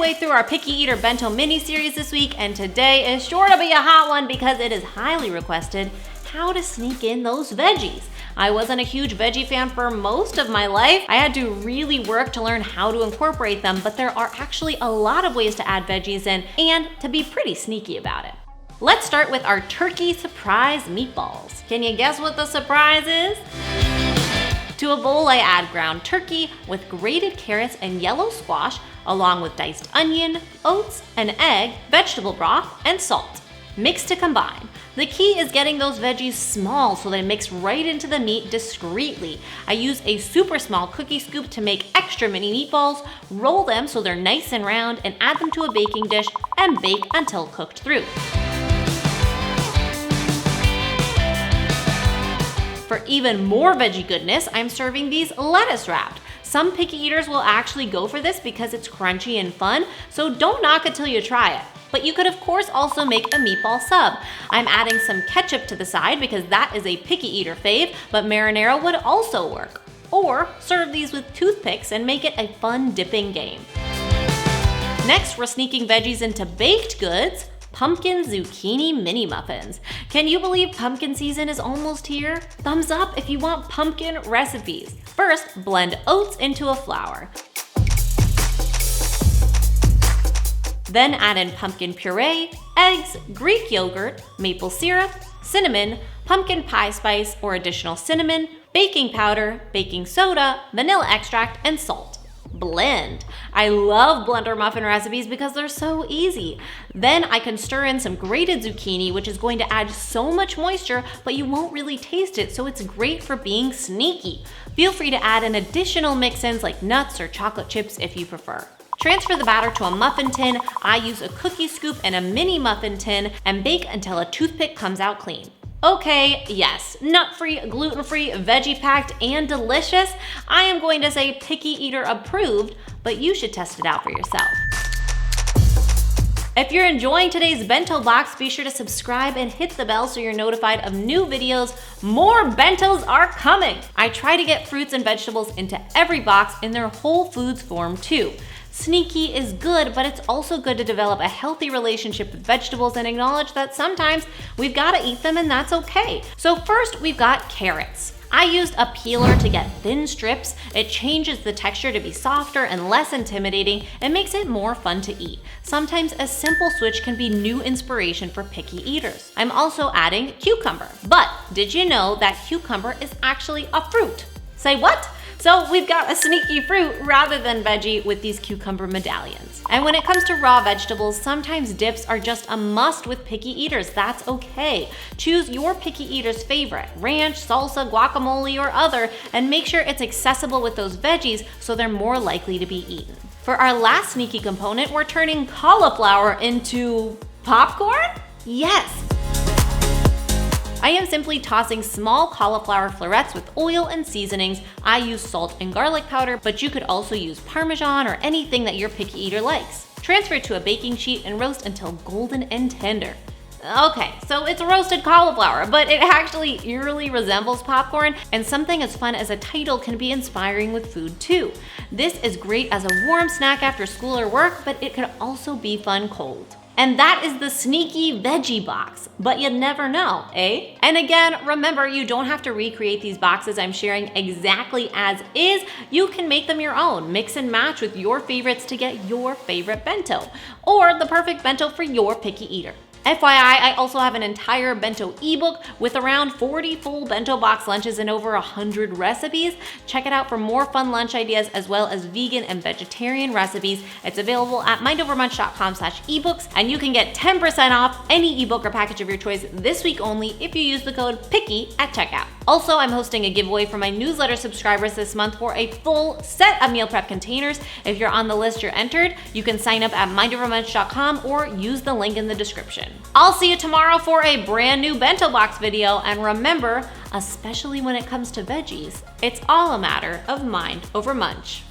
midway through our Picky Eater Bento mini-series this week, and today is sure to be a hot one because it is highly requested: how to sneak in those veggies. I wasn't a huge veggie fan for most of my life. I had to really work to learn how to incorporate them, but there are actually a lot of ways to add veggies in and to be pretty sneaky about it. Let's start with our turkey surprise meatballs. Can you guess what the surprise is? To a bowl, I add ground turkey with grated carrots and yellow squash, along with diced onion, oats, an egg, vegetable broth, and salt. Mix to combine. The key is getting those veggies small so they mix right into the meat discreetly. I use a super small cookie scoop to make extra mini meatballs, roll them so they're nice and round, and add them to a baking dish and bake until cooked through. For even more veggie goodness, I'm serving these lettuce wrapped. Some picky eaters will actually go for this because it's crunchy and fun, so don't knock it till you try it. But you could of course also make a meatball sub. I'm adding some ketchup to the side because that is a picky eater fave, but marinara would also work. Or serve these with toothpicks and make it a fun dipping game. Next, we're sneaking veggies into baked goods. Pumpkin zucchini mini muffins. Can you believe pumpkin season is almost here? Thumbs up if you want pumpkin recipes. First, blend oats into a flour. Then add in pumpkin puree, eggs, Greek yogurt, maple syrup, cinnamon, pumpkin pie spice or additional cinnamon, baking powder, baking soda, vanilla extract, and salt. Blend. I love blender muffin recipes because they're so easy. Then I can stir in some grated zucchini, which is going to add so much moisture, but you won't really taste it, so it's great for being sneaky. Feel free to add in additional mix-ins like nuts or chocolate chips if you prefer. Transfer the batter to a muffin tin. I use a cookie scoop and a mini muffin tin and bake until a toothpick comes out clean. Okay, yes, nut-free, gluten-free, veggie-packed, and delicious. I am going to say picky eater approved, but you should test it out for yourself. If you're enjoying today's bento box, be sure to subscribe and hit the bell so you're notified of new videos. More bentos are coming. I try to get fruits and vegetables into every box in their whole foods form too. Sneaky is good, but it's also good to develop a healthy relationship with vegetables and acknowledge that sometimes we've got to eat them and that's okay. So first, we've got carrots. I used a peeler to get thin strips. It changes the texture to be softer and less intimidating and makes it more fun to eat. Sometimes a simple switch can be new inspiration for picky eaters. I'm also adding cucumber, but did you know that cucumber is actually a fruit? Say what? So we've got a sneaky fruit rather than veggie with these cucumber medallions. And when it comes to raw vegetables, sometimes dips are just a must with picky eaters. That's okay. Choose your picky eater's favorite, ranch, salsa, guacamole, or other, and make sure it's accessible with those veggies so they're more likely to be eaten. For our last sneaky component, we're turning cauliflower into popcorn? Yes. I am simply tossing small cauliflower florets with oil and seasonings. I use salt and garlic powder, but you could also use Parmesan or anything that your picky eater likes. Transfer it to a baking sheet and roast until golden and tender. Okay, so it's roasted cauliflower, but it actually eerily resembles popcorn, and something as fun as a title can be inspiring with food too. This is great as a warm snack after school or work, but it can also be fun cold. And that is the sneaky veggie box, but you never know, eh? And again, remember, you don't have to recreate these boxes I'm sharing exactly as is. You can make them your own, mix and match with your favorites to get your favorite bento, or the perfect bento for your picky eater. FYI, I also have an entire bento ebook with around 40 full bento box lunches and over 100 recipes. Check it out for more fun lunch ideas as well as vegan and vegetarian recipes. It's available at mindovermunch.com/ebooks, and you can get 10% off any ebook or package of your choice this week only if you use the code PICKY at checkout. Also, I'm hosting a giveaway for my newsletter subscribers this month for a full set of meal prep containers. If you're on the list, you're entered. You can sign up at mindovermunch.com or use the link in the description. I'll see you tomorrow for a brand new bento box video, and remember, especially when it comes to veggies, it's all a matter of mind over munch.